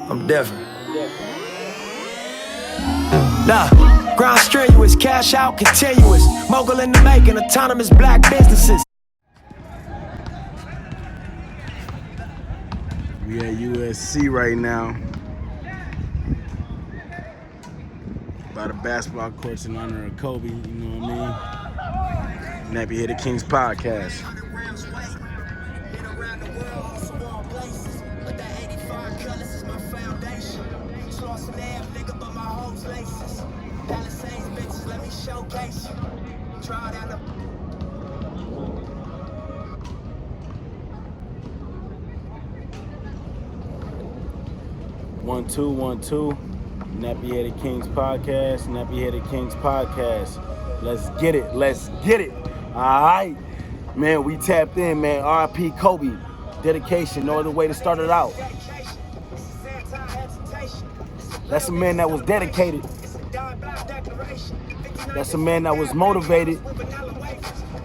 I'm different. Nah, grind strenuous, cash out continuous. Mogul in the making, autonomous black businesses. We at USC right now. By the basketball courts in honor of Kobe, you know what I mean? Nappy Headed Kings podcast. One, two. Nappy Headed Kings podcast. Nappy Headed Kings podcast. Let's get it. All right. Man, we tapped in, man. R.I.P. Kobe. Dedication, no other way to start it out. That's a man that was dedicated. That's a man that was motivated.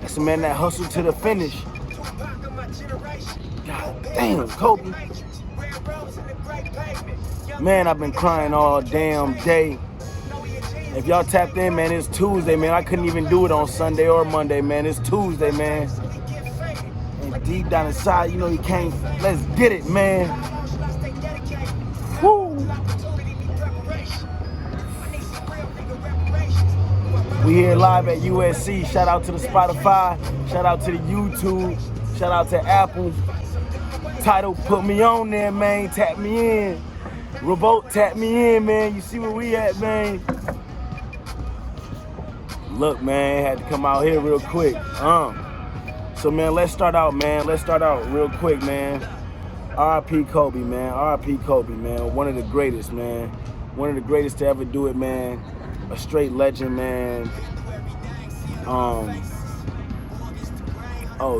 That's a man that hustled to the finish. God damn, Kobe. Man, I've been crying all damn day. If y'all tapped in, man, it's Tuesday, man. I couldn't even do it on Sunday or Monday, man. It's Tuesday, man. And deep down inside, you know you can't. Let's get it, man. Woo. We here live at USC. Shout out to the Spotify. Shout out to the YouTube. Shout out to Apple. Tidal put me on there, man. Tap me in. Revolt tap me in, man. You see where we at, man. Look, man, had to come out here real quick. So, man, let's start out, man. Let's start out real quick, man. R.I.P. Kobe, man. R.I.P. Kobe, man. One of the greatest, man. One of the greatest to ever do it, man. A straight legend, man. Oh,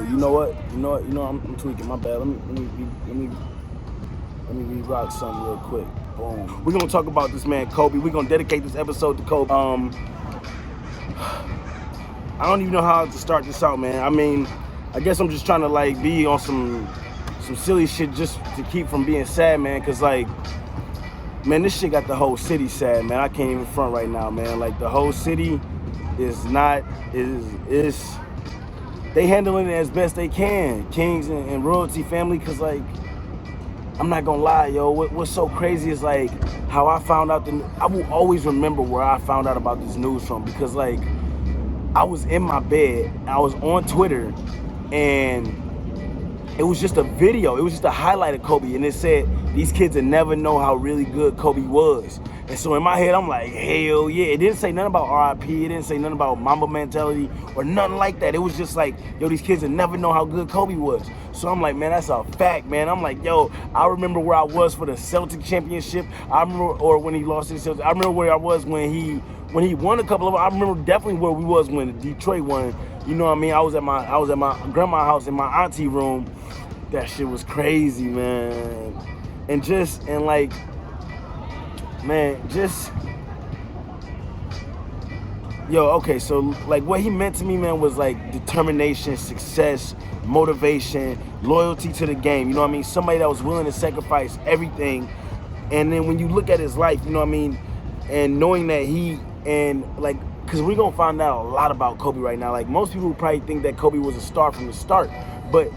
you know what? I'm tweaking. My bad. Let me re-rock something real quick. Boom. We're gonna talk about this man, Kobe. We're gonna dedicate this episode to Kobe. I don't even know how to start this out, man. I mean, I guess I'm just trying to like be on some silly shit just to keep from being sad, man. Cause like, man, this shit got the whole city sad, man. I can't even front right now, man. Like the whole city is they handling it as best they can, Kings and royalty family. Cause like, I'm not gonna lie, yo. What's so crazy is like how I found out I will always remember where I found out about this news from, because like I was in my bed, I was on Twitter, and it was just a video. It was just a highlight of Kobe, and it said these kids will never know how really good Kobe was. And so in my head, I'm like, hell yeah. It didn't say nothing about R.I.P. It didn't say nothing about Mamba mentality or nothing like that. It was just like, yo, these kids will never know how good Kobe was. So I'm like, man, that's a fact, man. I'm like, yo, I remember where I was for the Celtic championship. I remember, or when he lost his Celtics. I remember where I was when he won a couple of. I remember definitely where we was when Detroit won. You know what I mean? I was at my grandma's house in my auntie room. That shit was crazy, man. Okay, so like what he meant to me, man, was like determination, success, motivation, loyalty to the game, you know what I mean? Somebody that was willing to sacrifice everything. And then when you look at his life, you know what I mean, and knowing that because we're gonna find out a lot about Kobe right now. Like most people probably think that Kobe was a star from the start, but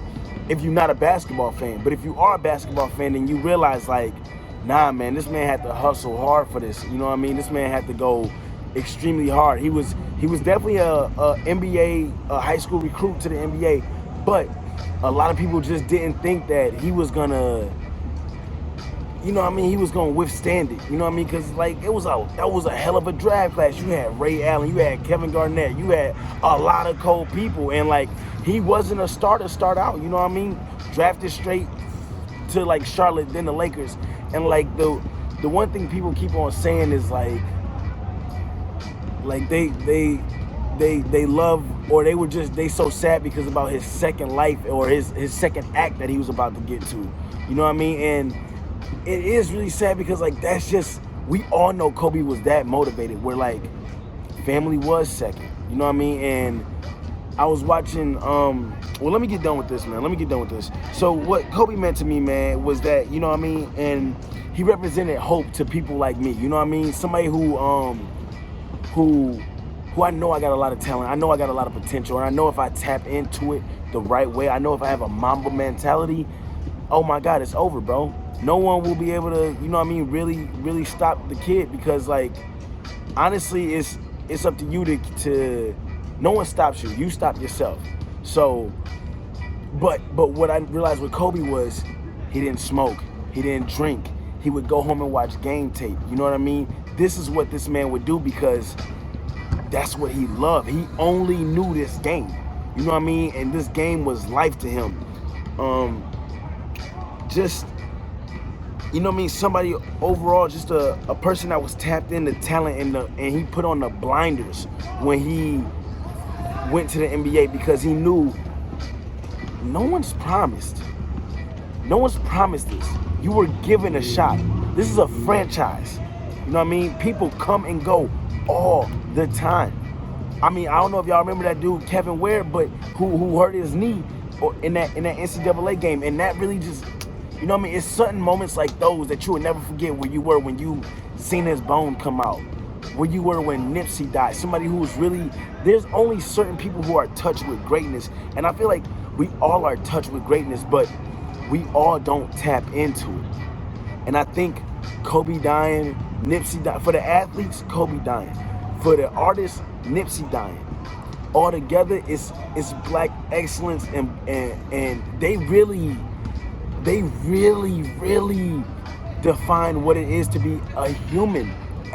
if you're not a basketball fan, but if you are a basketball fan, then you realize like, nah, man, this man had to hustle hard for this. You know what I mean? This man had to go extremely hard. He was definitely a NBA, a high school recruit to the NBA, but a lot of people just didn't think that he was gonna, you know what I mean, he was gonna withstand it. You know what I mean? Because like that was a hell of a draft class. You had Ray Allen, you had Kevin Garnett, you had a lot of cold people, and like he wasn't a starter start out. You know what I mean? Drafted straight to like Charlotte, then the Lakers. And like the one thing people keep on saying is like they love, or they so sad because about his second life or his second act that he was about to get to. You know what I mean? And it is really sad because like that's just, we all know Kobe was that motivated where like family was second. You know what I mean? And I was watching, well, let me get done with this, man. So what Kobe meant to me, man, was that, you know what I mean? And he represented hope to people like me. You know what I mean? Somebody who I know I got a lot of talent. I know I got a lot of potential, and I know if I tap into it the right way, I know if I have a Mamba mentality, oh my God, it's over, bro. No one will be able to, you know what I mean, really stop the kid, because like honestly, it's up to you to no one stops you. You stop yourself. So, but what I realized with Kobe was he didn't smoke, he didn't drink. He would go home and watch game tape. You know what I mean? This is what this man would do because that's what he loved. He only knew this game. You know what I mean? And this game was life to him. Just, you know what I mean? Somebody overall, just a person that was tapped into talent and he put on the blinders when he went to the NBA, because he knew no one's promised. No one's promised this. You were given a shot. This is a franchise. You know what I mean? People come and go all the time. I mean, I don't know if y'all remember that dude Kevin Ware, but who hurt his knee in that NCAA game, and that really just, you know what I mean? It's certain moments like those that you will never forget where you were when you seen his bone come out, where you were when Nipsey died. Somebody who was really, there's only certain people who are touched with greatness, and I feel like we all are touched with greatness, but we all don't tap into it. And I think Kobe dying, Nipsey dying, for the athletes, Kobe dying. For the artists, Nipsey dying. All together, it's black excellence, and they really define what it is to be a human, an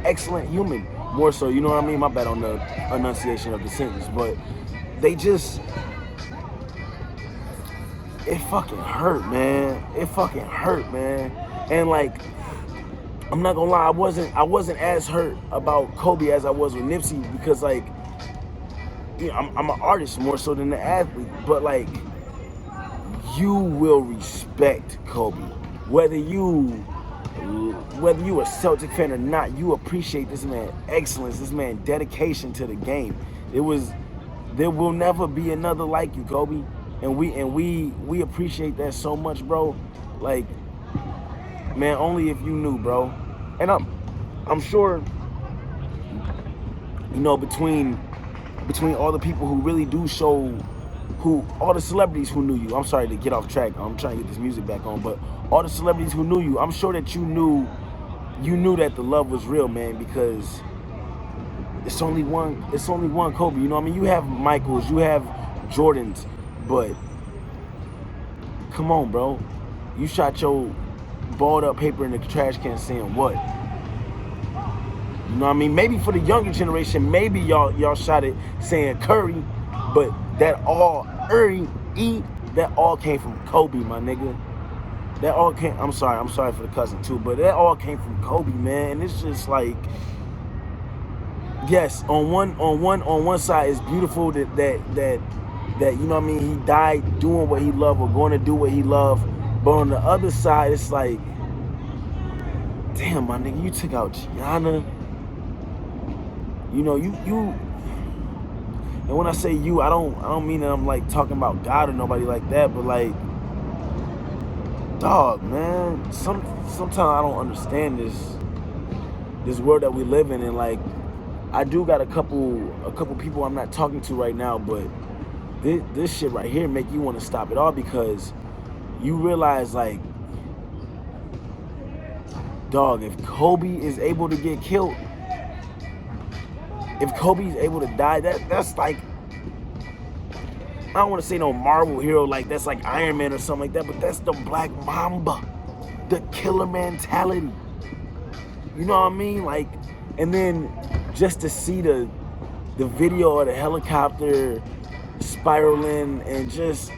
excellent human. More so, you know what I mean? My bad on the enunciation of the sentence, but they just, it fucking hurt, man. It fucking hurt, man. And like, I'm not gonna lie, I wasn't as hurt about Kobe as I was with Nipsey, because like, you know, I'm an artist more so than an athlete, but like, you will respect Kobe, whether you a Celtic fan or not. You appreciate this man excellence, this man dedication to the game. There will never be another like you, Kobe, and we appreciate that so much, bro. Like, man, only if you knew, bro. And I'm sure, you know, between all the people who really do show, all the celebrities who knew you. I'm sorry to get off track. I'm trying to get this music back on, but all the celebrities who knew you, I'm sure that you knew that the love was real, man, because it's only one Kobe. You know what I mean? You have Michaels, you have Jordans, but come on, bro. You shot your balled up paper in the trash can saying what? You know what I mean? Maybe for the younger generation, maybe y'all shot it saying Curry, but that all came from Kobe, my nigga. That all came, I'm sorry for the cussing too, but that all came from Kobe, man. And it's just like, yes, on one side it's beautiful that you know what I mean, he died doing what he loved, or going to do what he loved. But on the other side, it's like, damn, my nigga, you took out Gianna. You know, you and when I say you, I don't mean that I'm like talking about God or nobody like that, but like, dog, man, sometimes I don't understand this world that we live in, and like, I do got a couple people I'm not talking to right now, but this shit right here make you want to stop it all, because you realize, like, dog, if Kobe is able to get killed, if Kobe is able to die, that's like, I don't want to say no Marvel hero, like that's like Iron Man or something like that, but that's the Black Mamba, the killer mentality. You know what I mean? Like, and then just to see the video of the helicopter spiraling, and just,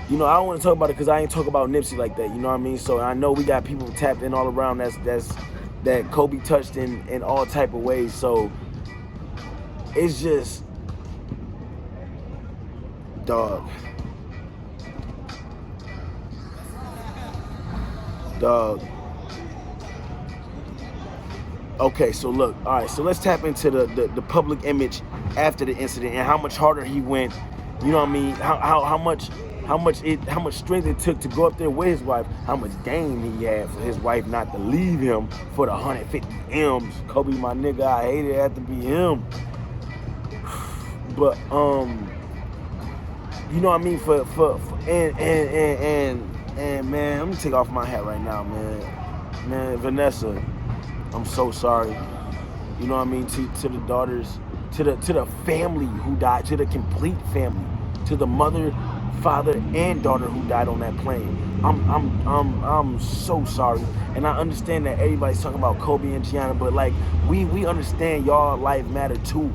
you know, I don't want to talk about it because I ain't talk about Nipsey like that. You know what I mean? So I know we got people tapped in all around that Kobe touched in all type of ways. So it's just, dog. Okay, so look, all right, so let's tap into the public image after the incident and how much harder he went. You know what I mean? How how much strength it took to go up there with his wife, how much game he had for his wife not to leave him for the 150 M's. Kobe, my nigga, I hated it had to be him. But you know what I mean? And man, let me take off my hat right now, man. Man, Vanessa, I'm so sorry. You know what I mean? To the daughters, to the family who died, to the complete family, to the mother, father, and daughter who died on that plane. I'm so sorry. And I understand that everybody's talking about Kobe and Gianna, but like we understand y'all life matter too.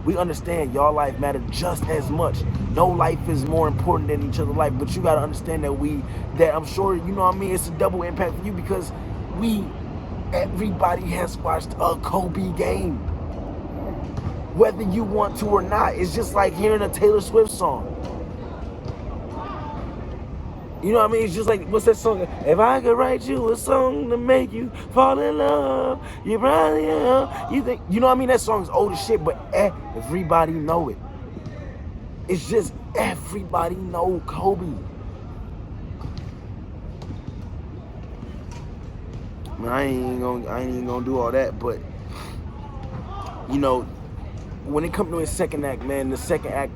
We understand y'all life matter just as much. No life is more important than each other's life, but you gotta understand that I'm sure, you know what I mean, it's a double impact for you because everybody has watched a Kobe game. Whether you want to or not, it's just like hearing a Taylor Swift song. You know what I mean? It's just like, what's that song? If I could write you a song to make you fall in love, you probably you think, you know what I mean? That song's old as shit, but everybody know it. It's just everybody know Kobe. Man, I ain't even gonna do all that, but you know, when it comes to his second act, man, the second act,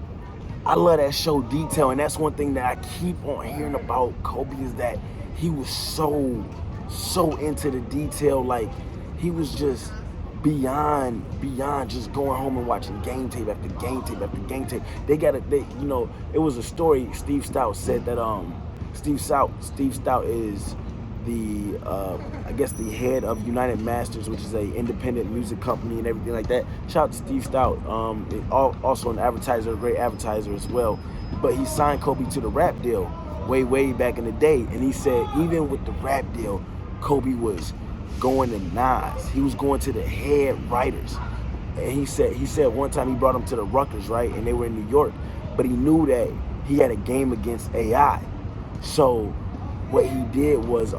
I love that show detail, and that's one thing that I keep on hearing about Kobe is that he was so into the detail. Like he was just beyond just going home and watching game tape after game tape after game tape. You know, it was a story. Steve Stout said that Steve Stout is the I guess the head of United Masters, which is a independent music company and everything like that. Shout out to Steve Stout, also an advertiser, a great advertiser as well. But he signed Kobe to the rap deal way back in the day, and he said even with the rap deal, Kobe was going to Nas. He was going to the head writers, and he said one time he brought him to the Rutgers, right, and they were in New York, but he knew that he had a game against AI, so what he did was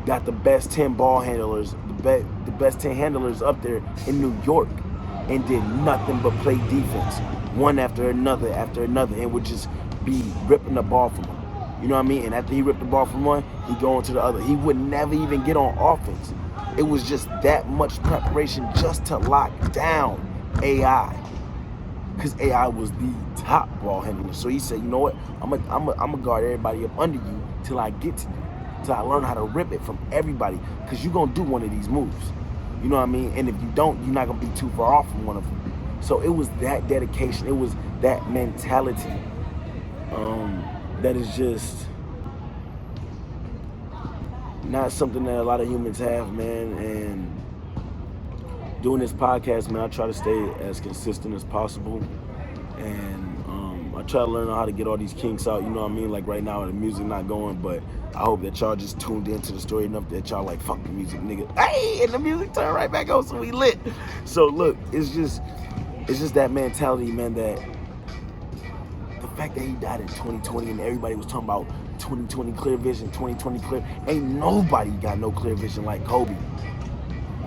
got the best 10 ball handlers, the best 10 handlers up there in New York, and did nothing but play defense, one after another, and would just be ripping the ball from him. You know what I mean? And after he ripped the ball from one, he'd go into the other. He would never even get on offense. It was just that much preparation just to lock down AI. Because AI was the top ball handler. So he said, you know what? I'm gonna guard everybody up under you till I get to you. Till I learn how to rip it from everybody. Because you're going to do one of these moves. You know what I mean? And if you don't, you're not going to be too far off from one of them. So it was that dedication. It was that mentality. That is just not something that a lot of humans have, man. And doing this podcast, man, I try to stay as consistent as possible, and I try to learn how to get all these kinks out, you know what I mean? Like right now the music not going, but I hope that y'all just tuned into the story enough that y'all like, fuck the music, nigga. Hey, and the music turned right back on, so we lit. So look, it's just that mentality, man, that the fact that he died in 2020 and everybody was talking about 2020 clear vision, 2020 clear, ain't nobody got no clear vision like Kobe.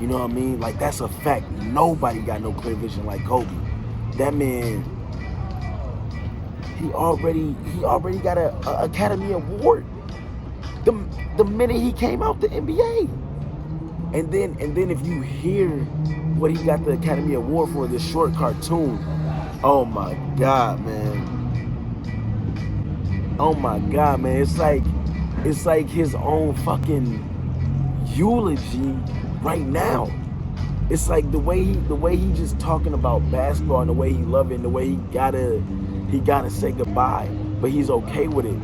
You know what I mean? Like, that's a fact. Nobody got no clear vision like Kobe. That man, he already got an Academy Award the minute he came out the NBA. And then if you hear what he got the Academy Award for, this short cartoon, oh my God, man. Oh my God, man. It's like his own fucking eulogy right now. It's like the way he just talking about basketball and the way he love it and the way he gotta say goodbye, but he's okay with it.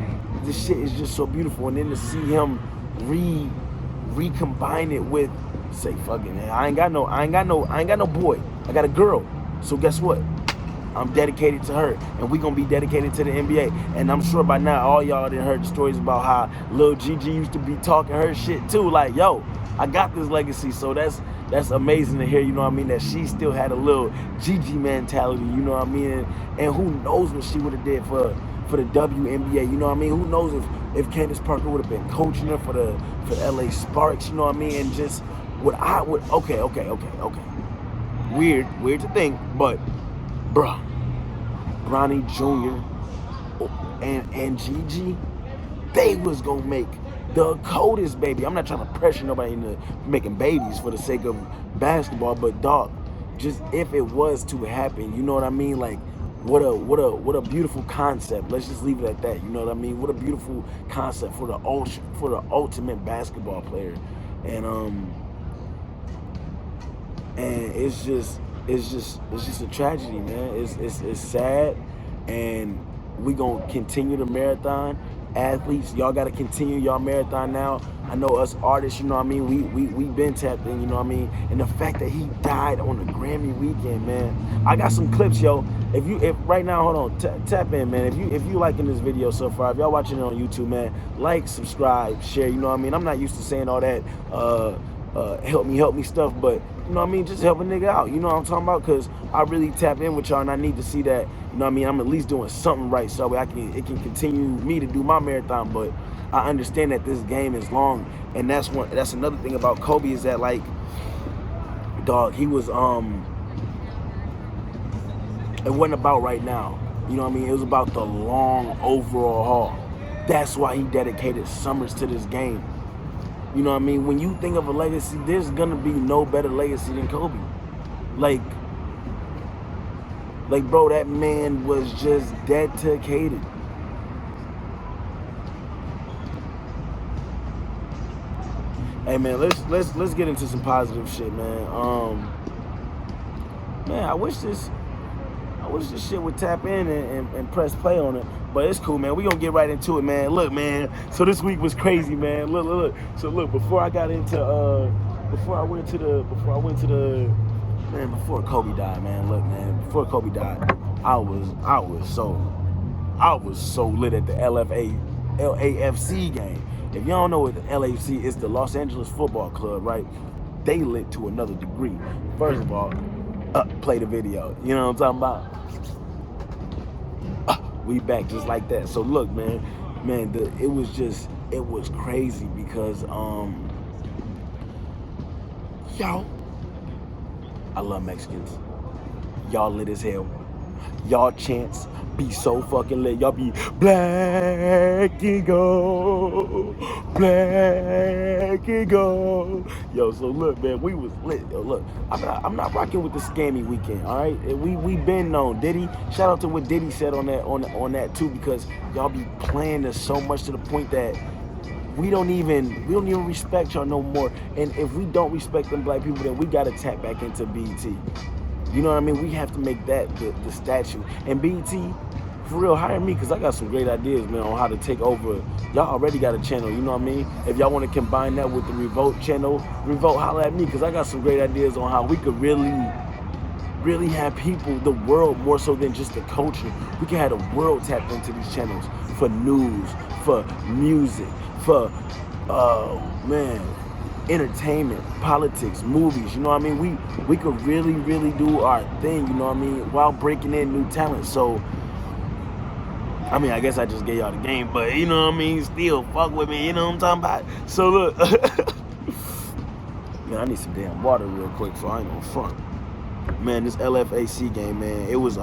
This shit is just so beautiful. And then to see him recombine it with, say, fucking, man, I ain't got no boy. I got a girl. So guess what? I'm dedicated to her, and we gonna be dedicated to the NBA. And I'm sure by now all y'all done heard the stories about how Lil Gigi used to be talking her shit too. Like, yo, I got this legacy. So that's amazing to hear, you know what I mean, that she still had a little Gigi mentality, you know what I mean? And who knows what she would have did for the WNBA, you know what I mean? Who knows if Candace Parker would have been coaching her for LA Sparks, you know what I mean? And just okay. Weird to think, but bruh, Bronny Jr., and GIGI, they was gonna make the coldest baby. I'm not trying to pressure nobody into making babies for the sake of basketball, but dog, just if it was to happen, you know what I mean? Like, what a beautiful concept. Let's just leave it at that. You know what I mean? What a beautiful concept for the ultimate basketball player, and it's just a tragedy, man. It's sad, and we gonna continue the marathon. Athletes, y'all gotta continue y'all marathon now. I know us artists, you know what I mean, we been tapped in, you know what I mean? And the fact that he died on the Grammy weekend, man. I got some clips, yo. If right now, hold on, tap in, man. If you liking this video so far, if y'all watching it on YouTube, man, like, subscribe, share, you know what I mean? I'm not used to saying all that help me stuff, but you know what I mean, just help a nigga out, you know what I'm talking about? Because I really tap in with y'all, and I need to see that, you know what I mean, I'm at least doing something right, so it can continue me to do my marathon. But I understand that this game is long, and that's another thing about Kobe, is that, like, dog, he was it wasn't about right now, you know what I mean? It was about the long overall haul. That's why he dedicated summers to this game. You know what I mean? When you think of a legacy, there's gonna be no better legacy than Kobe. Like, bro, that man was just dedicated. Hey, man, let's get into some positive shit, man. Man, I wish this shit would tap in and press play on it. But it's cool, man. We gonna get right into it, man. Look, man. So this week was crazy, man. Look. So look, before I got into before Kobe died, man. Look, man. Before Kobe died, I was so lit at the LAFC game. If y'all don't know what the LAFC is, the Los Angeles Football Club, right? They lit to another degree. First of all, play the video. You know what I'm talking about? We back just like that. So look, man, it was crazy because y'all, I love Mexicans. Y'all lit as hell. Y'all chants be so fucking lit. Y'all be black and gold, black and gold. Yo, so look, man, we was lit. Yo, look, I'm not rocking with the scammy weekend, all right? We been known. Diddy, shout out to what Diddy said on that too, because y'all be playing this so much to the point that we don't even respect y'all no more. And if we don't respect them black people, then we gotta tap back into BET. You know what I mean? We have to make that the statue. And BET, for real, hire me, because I got some great ideas, man, on how to take over. Y'all already got a channel, you know what I mean? If y'all want to combine that with the Revolt channel, holla at me, because I got some great ideas on how we could really have people, the world, more so than just the culture. We can have the world tapped into these channels for news, for music, for, entertainment, politics, movies, you know what I mean? We could really do our thing, you know what I mean, while breaking in new talent. So, I mean, I guess I just gave y'all the game, but you know what I mean, still fuck with me, you know what I'm talking about? So look, man, I need some damn water real quick, so I ain't gonna front. Man, this LFAC game, man, it was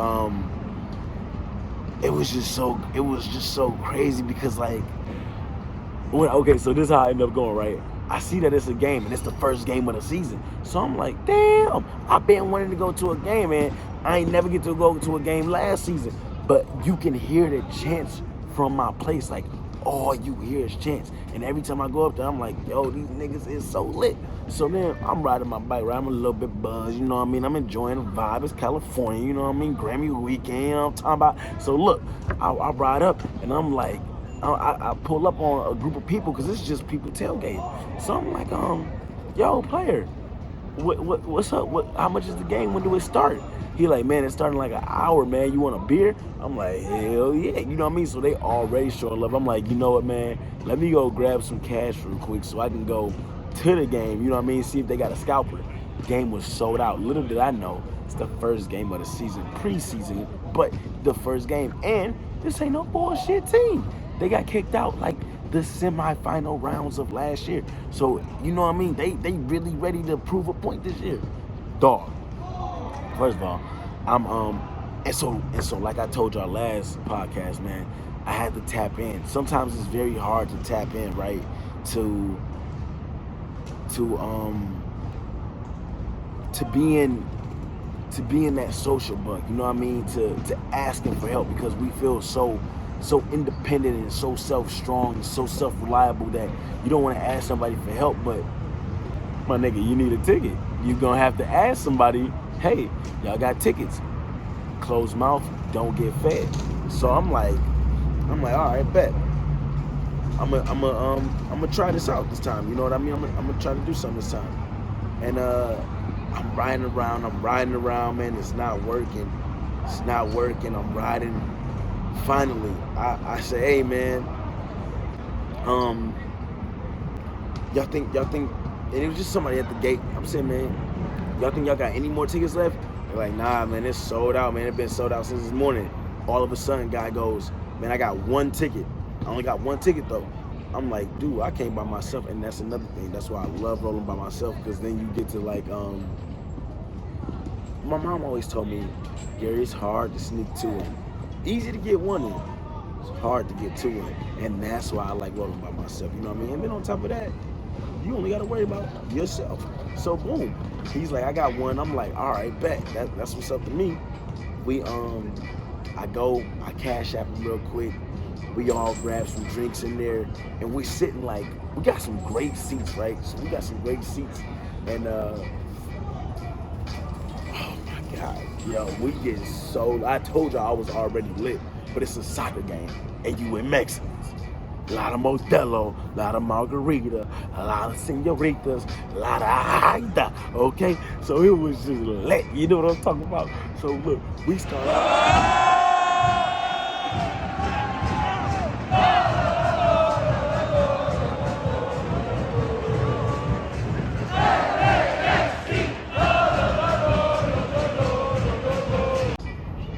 just so crazy, because like, okay, so this is how I ended up going, right? I see that it's a game, and it's the first game of the season. So I'm like, damn, I've been wanting to go to a game, man. I ain't never get to go to a game last season. But you can hear the chants from my place. Like, all you hear is chants. And every time I go up there, I'm like, yo, these niggas is so lit. So then I'm riding my bike, right? I'm a little bit buzzed, you know what I mean? I'm enjoying the vibe. It's California, you know what I mean? Grammy weekend, you know what I'm talking about? So look, I ride up, and I'm like, I pull up on a group of people, because it's just people tailgating. So I'm like, yo, player, what's up? How much is the game? When do it start? He like, man, it's starting like an hour, man. You want a beer? I'm like, hell yeah. You know what I mean? So they already showing love. I'm like, you know what, man? Let me go grab some cash real quick so I can go to the game. You know what I mean? See if they got a scalper. The game was sold out. Little did I know, it's the first game of the season, preseason, but the first game. And this ain't no bullshit team. They got kicked out like the semifinal rounds of last year. So, you know what I mean? They really ready to prove a point this year. Dog. First of all, And so, like I told y'all last podcast, man, I had to tap in. Sometimes it's very hard to tap in, right? To be in that social bug, you know what I mean? To asking for help, because we feel so independent and so self-strong and so self-reliable that you don't want to ask somebody for help. But my nigga, you need a ticket. You're gonna have to ask somebody, hey, y'all got tickets. Closed mouth, don't get fed. So I'm like, all right, bet. I'm gonna try this out this time. You know what I mean? I'm gonna try to do something this time. And I'm riding around, man. It's not working. I'm riding. Finally, I say, hey, man. Y'all think? And it was just somebody at the gate. I'm saying, man, y'all think y'all got any more tickets left? They're like, nah, man, it's sold out, man. It's been sold out since this morning. All of a sudden, guy goes, man, I got one ticket. I only got one ticket, though. I'm like, dude, I came by myself, and that's another thing. That's why I love rolling by myself, because then you get to, like, my mom always told me, Gary, it's hard to sneak two in. Easy to get one in. It's hard to get two in. And that's why I like rolling by myself, you know what I mean? And then on top of that, you only got to worry about yourself. So boom, he's like, I got one. I'm like, all right, bet. That's what's up to me. I cash app him real quick. We all grab some drinks in there, and we're sitting like, we got some great seats, right? So we got some great seats, and oh my God, yo, we get so. I told y'all I was already lit, but it's a soccer game, and you in Mexicans. A lot of Modelo, a lot of margarita, a lot of senoritas, a lot of ajita, okay? So it was just lit, you know what I'm talking about? So look, we start out.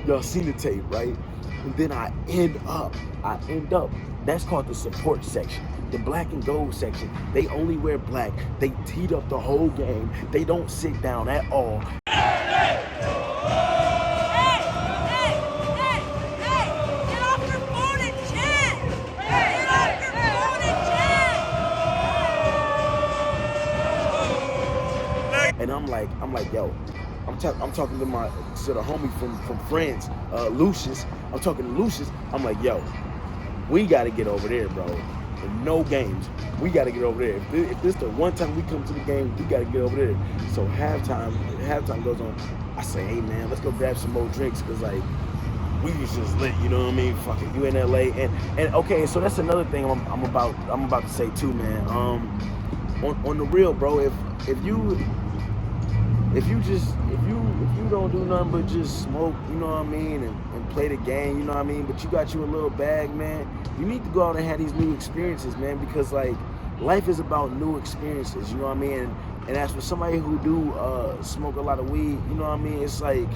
Y'all seen the tape, right? And then I end up, that's called the support section. The black and gold section. They only wear black. They teed up the whole game. They don't sit down at all. Hey, get off your phone and chat. Get off your phone and chat. And I'm like, yo, I'm talking to the homie from France, Lucius. I'm talking to Lucius. I'm like, yo, we got to get over there, bro. No games. We got to get over there. If this the one time we come to the game, we got to get over there. So halftime goes on. I say, hey, man, let's go grab some more drinks, because, like, we was just lit, you know what I mean? Fuck it, you in LA. And okay, so that's another thing I'm about to say too, man. On the real, bro, if you don't do nothing but just smoke, you know what I mean, and play the game, you know what I mean, but you got you a little bag, man, you need to go out and have these new experiences, man, because, like, life is about new experiences, you know what I mean, and as for somebody who do smoke a lot of weed, you know what I mean, it's like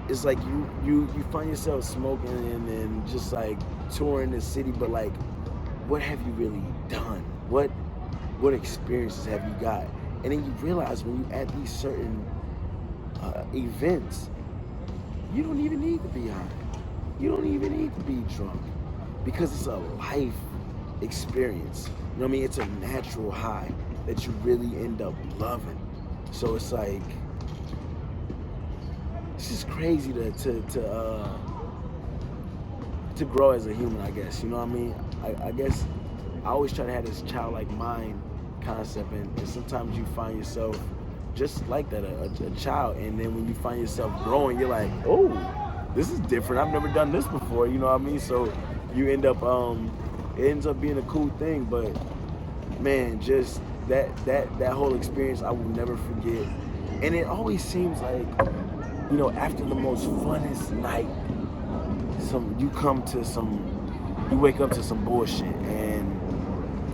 you find yourself smoking and just, like, touring the city, but, like, what have you really done? What experiences have you got? And then you realize when you at these certain events, you don't even need to be high. You don't even need to be drunk, because it's a life experience. You know what I mean? It's a natural high that you really end up loving. So it's like, it's just crazy to grow as a human, I guess. You know what I mean? I guess I always try to have this childlike mind concept, and sometimes you find yourself just like that, a child, and then when you find yourself growing, you're like, oh, this is different. I've never done this before, you know what I mean? So you end up, it ends up being a cool thing, but man, just that whole experience I will never forget. And it always seems like, you know, after the most funnest night, you wake up to some bullshit,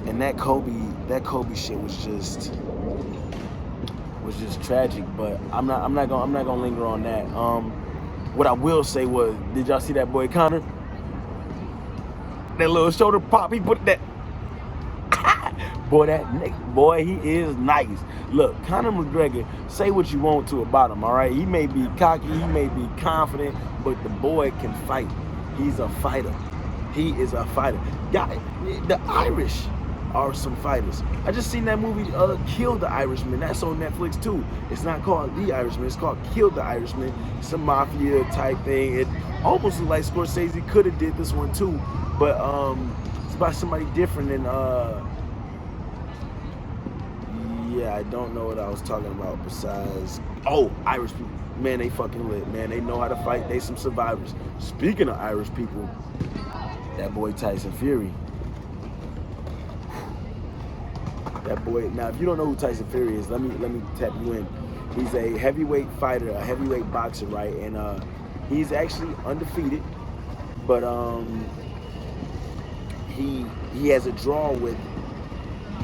and that Kobe shit was just tragic. But I'm not gonna linger on that. What I will say was, did y'all see that boy Connor? That little shoulder pop, he put that Boy, that nigga, boy, he is nice. Look, Conor McGregor, say what you want to about him, all right? He may be cocky, he may be confident, but the boy can fight. He's a fighter. He is a fighter. Yeah, the Irish are some fighters. I just seen that movie, Killed the Irishman. That's on Netflix too. It's not called The Irishman. It's called Killed the Irishman. It's a mafia type thing. It almost looks like Scorsese could have did this one too, but it's about somebody different than yeah, I don't know what I was talking about besides Irish people. Man, they fucking lit, man. They know how to fight. They some survivors. Speaking of Irish people, that boy Tyson Fury. That boy. Now, if you don't know who Tyson Fury is, let me tap you in. He's a heavyweight fighter, a heavyweight boxer, right? And he's actually undefeated, but he has a draw with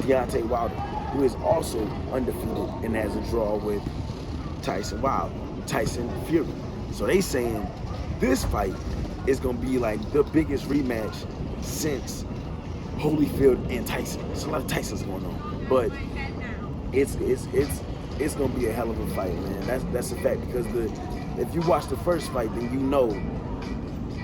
Deontay Wilder, who is also undefeated and has a draw with Tyson Fury. So they saying this fight is gonna be like the biggest rematch since Holyfield and Tyson. There's a lot of Tysons going on, but it's gonna be a hell of a fight, man. That's a fact, because if you watch the first fight, then you know.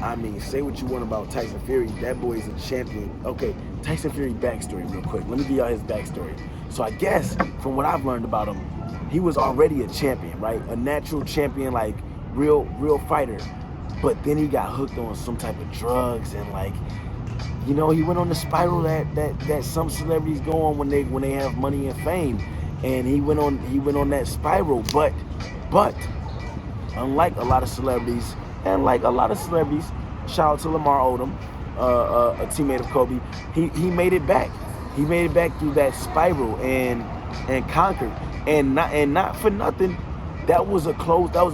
I mean, say what you want about Tyson Fury, that boy is a champion. Okay, Tyson Fury backstory real quick. Let me give y'all his backstory. So I guess from what I've learned about him, he was already a champion, right? A natural champion, like real fighter. But then he got hooked on some type of drugs and like, you know, he went on the spiral that some celebrities go on when they have money and fame. And he went on that spiral, but unlike a lot of celebrities, and like a lot of celebrities, shout out to Lamar Odom, a teammate of Kobe, he made it back. He made it back through that spiral and conquered. And not for nothing, that was a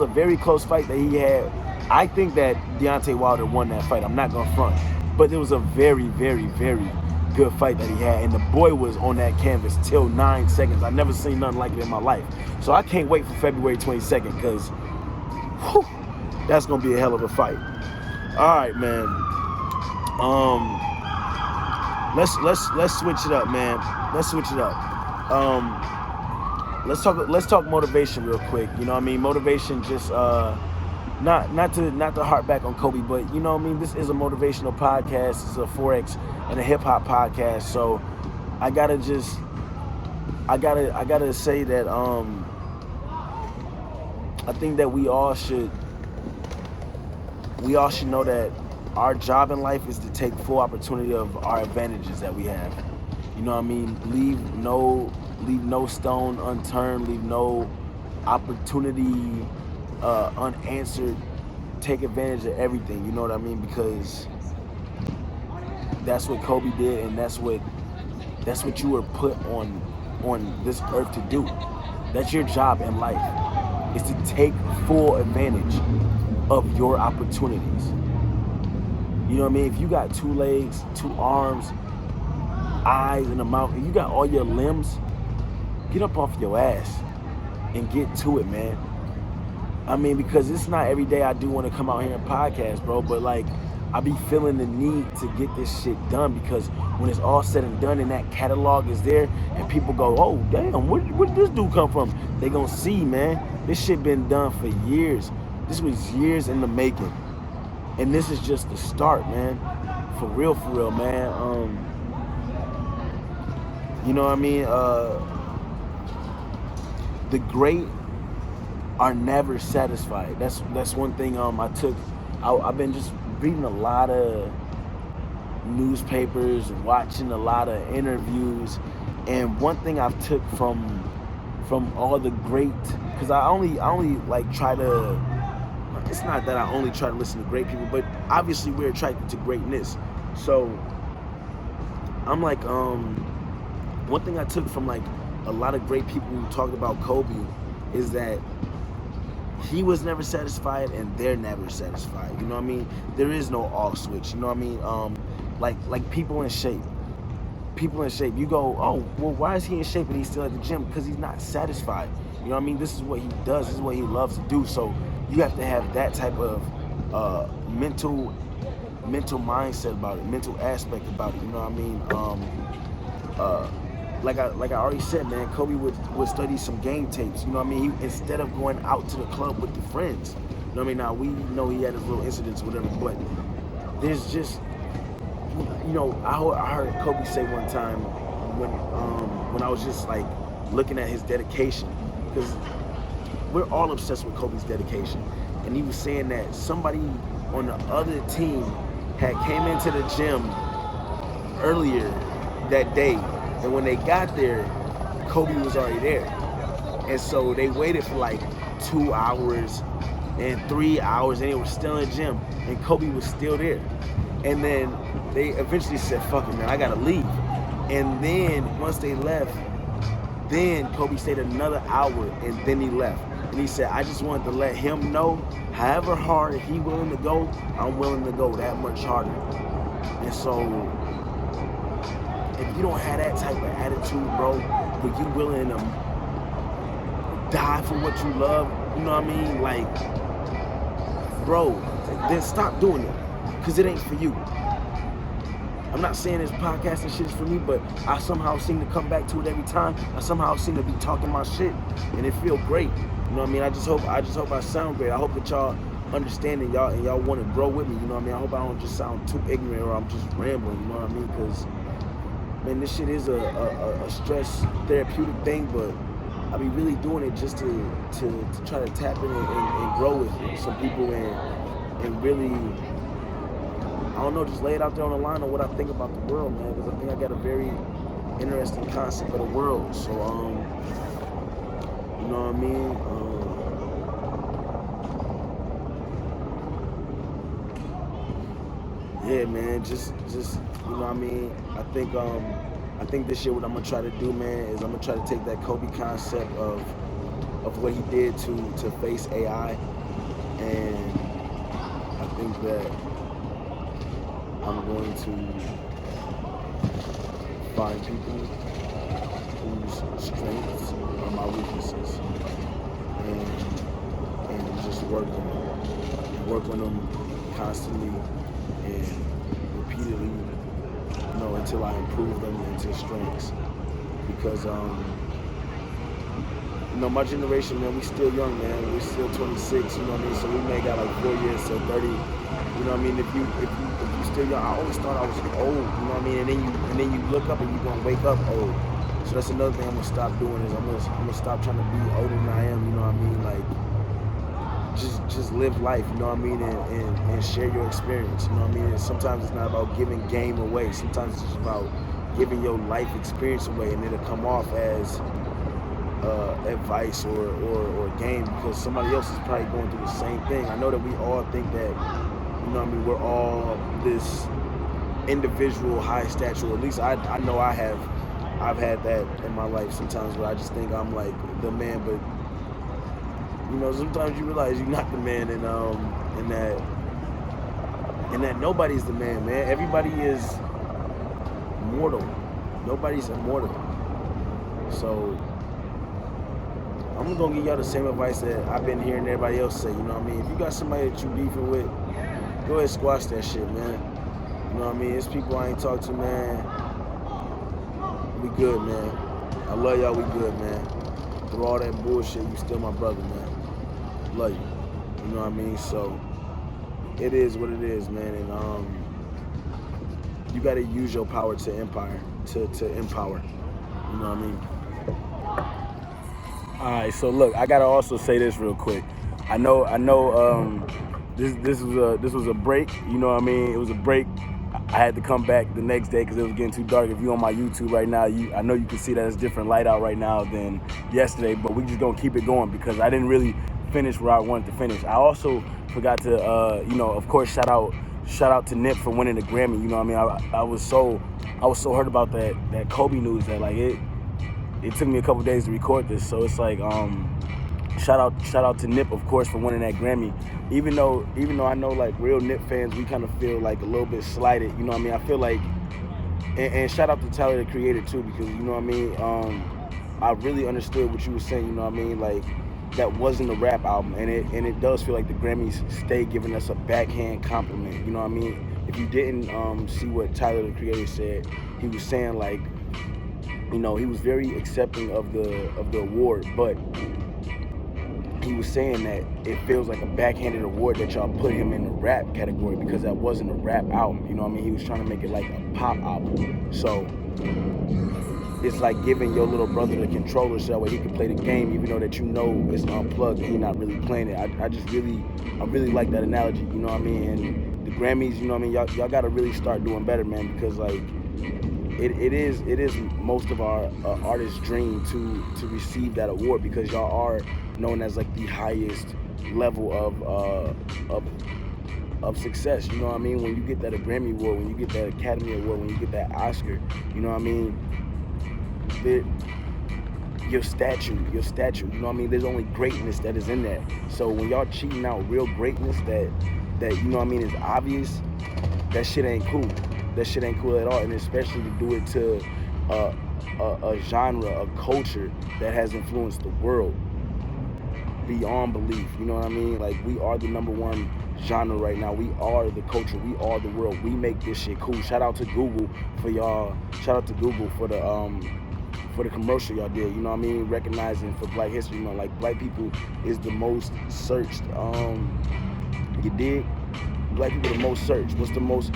very close fight that he had. I think that Deontay Wilder won that fight. I'm not gonna front, but it was a very, very, very good fight that he had, and the boy was on that canvas till 9 seconds. I've never seen nothing like it in my life. So I can't wait for February 22nd, because that's gonna be a hell of a fight. All right, man. Let's switch it up, man. Let's switch it up. Let's talk motivation real quick. You know what I mean? Motivation, just not to harp back on Kobe, but you know what I mean? This is a motivational podcast. It's a Forex and a hip hop podcast. So I gotta say that I think that we all should know that our job in life is to take full opportunity of our advantages that we have. You know what I mean? Leave no stone unturned, leave no opportunity unanswered. Take advantage of everything, you know what I mean? Because that's what Kobe did, and that's what you were put on this earth to do. That's your job in life, is to take full advantage of your opportunities. You know what I mean? If you got 2 legs, 2 arms, eyes, and a mouth, if you got all your limbs, get up off your ass and get to it, man. I mean, because it's not every day I do want to come out here and podcast, bro, but like, I be feeling the need to get this shit done, because when it's all said and done and that catalog is there and people go, oh, damn, where did this dude come from? They gonna see, man, this shit been done for years. This was years in the making. And this is just the start, man. For real, man. You know what I mean? The great are never satisfied. That's one thing I've been just reading a lot of newspapers and watching a lot of interviews, and one thing I've took from all the great, because I only like try to, it's not that I only try to listen to great people, but obviously we're attracted to greatness. So I'm like, one thing I took from like a lot of great people who talked about Kobe is that he was never satisfied and they're never satisfied. You know what I mean? There is no off switch. You know what I mean? Like people in shape. People in shape. You go, oh, well, why is he in shape and he's still at the gym? Because he's not satisfied. You know what I mean? This is what he does. This is what he loves to do. So you have to have that type of mental mindset about it, mental aspect about it. You know what I mean? like I already said, man, Kobe would study some game tapes. You know what I mean? Instead of going out to the club with the friends. You know what I mean? Now we know he had his little incidents, or whatever, but there's just, you know, I heard Kobe say one time when I was just like looking at his dedication, because we're all obsessed with Kobe's dedication, and he was saying that somebody on the other team had came into the gym earlier that day, and when they got there, Kobe was already there, and so they waited for like 2 hours and 3 hours, and they were still in the gym, and Kobe was still there. And then they eventually said, fuck it, man, I gotta leave. And then once they left, then Kobe stayed another hour, and then he left. And he said, I just wanted to let him know, however hard he willing to go, I'm willing to go that much harder. And so, if you don't have that type of attitude, bro, where you willing to die for what you love, you know what I mean? Like, bro, then stop doing it, because it ain't for you. I'm not saying this podcast and shit is for me, but I somehow seem to come back to it every time. I somehow seem to be talking my shit, and it feel great. You know what I mean? I just hope I sound great. I hope that y'all understand it, y'all want to grow with me. You know what I mean? I hope I don't just sound too ignorant or I'm just rambling. You know what I mean? Because, man, this shit is a stress therapeutic thing, but I be really doing it just to try to tap in and grow with some people and really, I don't know, just lay it out there on the line on what I think about the world, man, because I think I got a very interesting concept of the world. So, you know what I mean? Yeah, man, just you know what I mean? I think this year what I'm gonna try to do, man, is I'm gonna try to take that Kobe concept of what he did to face AI, and I think that I'm going to find people whose strengths are my weaknesses, and just work on them constantly and repeatedly, you know, until I improve them into strengths. Because you know, my generation, man, we still young, man. We're still 26, you know what I mean? So we may got like 4 years to 30. You know what I mean? If you still young, I always thought I was old, you know what I mean? And then you look up and you're gonna wake up old. So that's another thing I'm gonna stop doing, is I'm gonna stop trying to be older than I am, you know what I mean? Like, just live life, you know what I mean, and share your experience, you know what I mean? And sometimes it's not about giving game away. Sometimes it's just about giving your life experience away, and it'll come off as advice or game, because somebody else is probably going through the same thing. I know that we all think that, you know what I mean, we're all this individual high stature, or at least I know I've had that in my life sometimes, where I just think I'm like the man, but you know, sometimes you realize you're not the man, and that nobody's the man, man. Everybody is mortal. Nobody's immortal. So I'm gonna give y'all the same advice that I've been hearing everybody else say, you know what I mean? If you got somebody that you beefing with, go ahead and squash that shit, man. You know what I mean? It's people I ain't talked to, man. We good, man. I love y'all, we good, man. Through all that bullshit, you still my brother, man. Love you. You know what I mean? So it is what it is, man. And you gotta use your power to empower. You know what I mean? All right, so look, I gotta also say this real quick. I know. This was a break. You know what I mean? It was a break. I had to come back the next day because it was getting too dark. If you're on my YouTube right now, I know you can see that it's different light out right now than yesterday. But we just gonna keep it going because I didn't really finish where I wanted to finish. I also forgot to, you know, of course, shout out to Nip for winning the Grammy. You know what I mean? I was so hurt about that Kobe news that like it took me a couple days to record this. So it's like shout out to Nip, of course, for winning that Grammy. Even though I know like real Nip fans, we kind of feel like a little bit slighted. You know what I mean? I feel like, and shout out to Tyler, the Creator, too, because you know what I mean. I really understood what you were saying. You know what I mean? Like, that wasn't a rap album, and it does feel like the Grammys stay giving us a backhand compliment. You know what I mean? If you didn't see what Tyler, the Creator, said, he was saying like you know, he was very accepting of the award, but he was saying that it feels like a backhanded award that y'all put him in the rap category because that wasn't a rap album. You know what I mean? He was trying to make it like a pop album. So it's like giving your little brother the controller so that way he can play the game, even though that you know it's unplugged and he's not really playing it. I really like that analogy. You know what I mean? And the Grammys, you know what I mean? Y'all got to really start doing better, man, because like it is most of our artists' dream to receive that award because y'all are known as like the highest level of success. You know what I mean? When you get that Grammy award, when you get that Academy Award, when you get that Oscar, you know what I mean? Your statue, you know what I mean? There's only greatness that is in that. So when y'all cheating out real greatness that you know what I mean is obvious, that shit ain't cool. That shit ain't cool at all, and especially to do it to a genre, a culture that has influenced the world beyond belief. You know what I mean? Like, we are the #1 genre right now. We are the culture. We are the world. We make this shit cool. Shout out to Google for y'all. Shout out to Google for the commercial y'all did. You know what I mean? Recognizing for Black History Month, like, Black people is the most searched. You dig? Black people the most searched. What's the most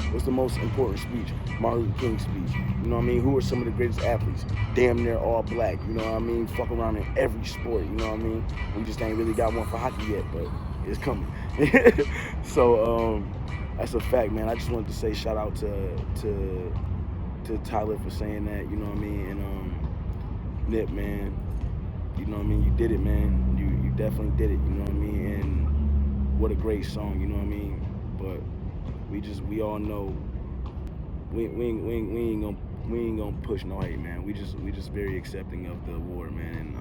important speech? Martin Luther King's speech. You know what I mean? Who are some of the greatest athletes? Damn near all black. You know what I mean? Fuck around in every sport. You know what I mean? We just ain't really got one for hockey yet, but it's coming. So that's a fact, man. I just wanted to say shout out to Tyler for saying that. You know what I mean? And Nip, man. You know what I mean? You did it, man. You definitely did it. You know what I mean? And what a great song. You know what I mean? But we all know we ain't gonna push no hate, man. We just very accepting of the award, man.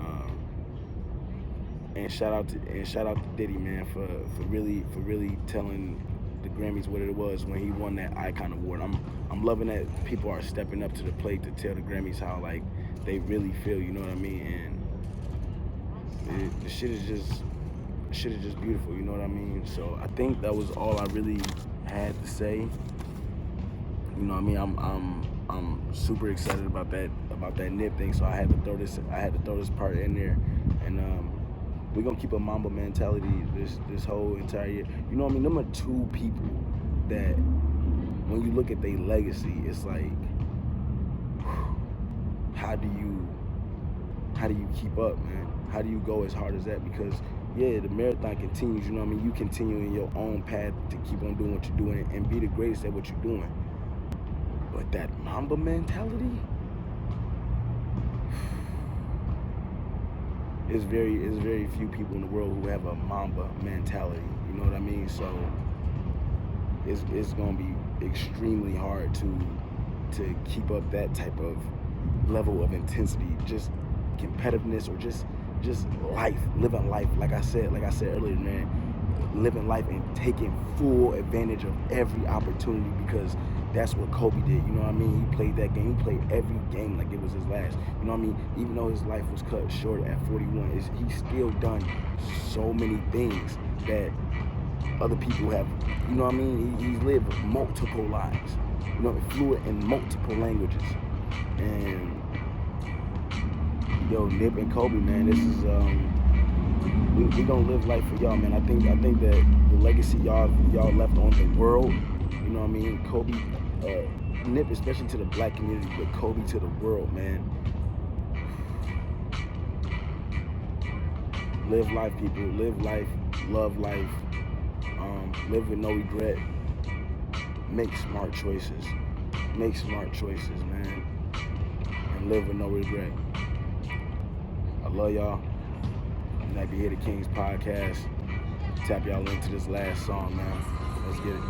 And shout out to Diddy, man, for really telling the Grammys what it was when he won that Icon award. I'm loving that people are stepping up to the plate to tell the Grammys how like they really feel. You know what I mean? And the shit is just beautiful, you know what I mean? So I think that was all I really had to say. You know what I mean? I'm super excited about that Nip thing. So I had to throw this part in there, and we're gonna keep a Mamba mentality this whole entire year. You know what I mean? Them are two people that when you look at their legacy, it's like, how do you keep up, man? How do you go as hard as that? Because yeah, the marathon continues, you know what I mean? You continue in your own path to keep on doing what you're doing and be the greatest at what you're doing. But that Mamba mentality is very few people in the world who have a Mamba mentality, you know what I mean? So it's gonna be extremely hard to keep up that type of level of intensity, just competitiveness, or just life, living life. Like I said earlier, man, living life and taking full advantage of every opportunity, because that's what Kobe did. You know what I mean? He played that game. He played every game like it was his last. You know what I mean? Even though his life was cut short at 41, he's still done so many things that other people have. You know what I mean? He's lived multiple lives. You know, fluent in multiple languages. And yo, Nip and Kobe, man, this is we gonna live life for y'all, man. I think that the legacy y'all left on the world, you know what I mean? Kobe, Nip especially to the black community, but Kobe to the world, man. Live life, people. Live life, love life, live with no regret. Make smart choices. Make smart choices, man. And live with no regret. I love y'all. Like to hear the Kings podcast. Tap y'all into this last song, man. Let's get it.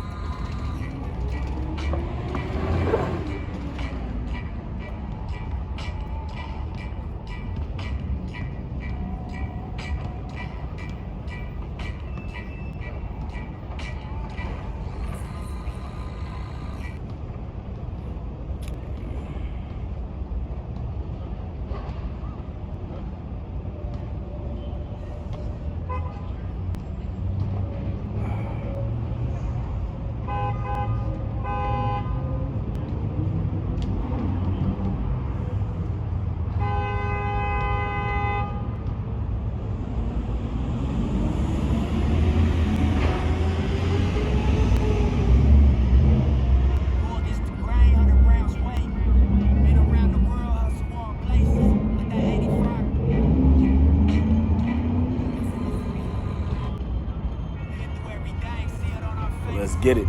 get it.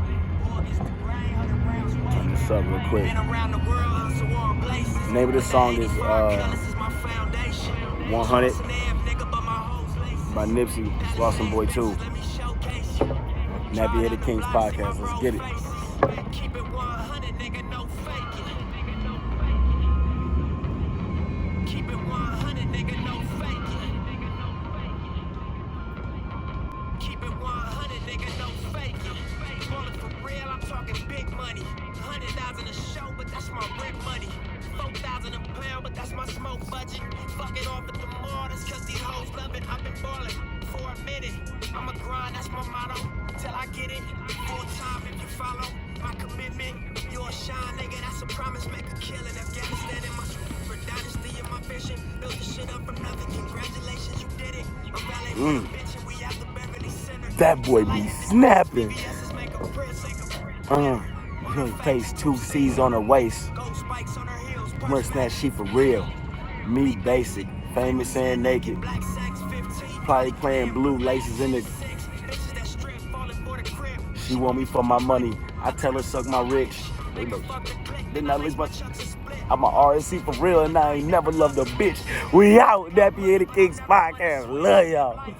Turn this up real quick. Name of the song is 100 by Nipsey, Slauson Boy 2. Nappy Headed Kings podcast. Let's get it. Keep it 100, nigga, no faking. Keep it 100, nigga, no faking. Keep it 100, nigga, no faking. Ballin' for real, I'm talking big money. 100,000 a show, but that's my rent money. 4,000 a pound, but that's my smoke budget. Fuck it off at the mall, that's cause these hoes love it. I've been ballin' for a minute. I'ma grind, that's my motto. Till I get it. Full time if you follow my commitment. You'll shine, nigga, that's a promise. Make a kill in Afghanistan in my for dynasty in my vision. Built the shit up from nothing. Congratulations, you did it. I'm valet bitch and we out the Beverly Center. That boy be snapping. Face 2 C's on her waist. Merch that shit for real. Me basic, famous and naked. Probably playing blue laces in it. She want me for my money. I tell her suck my rich. Then I lose my. I'm a RSC for real and I ain't never loved a bitch. We out. Nappy Headed Kings podcast. Love y'all.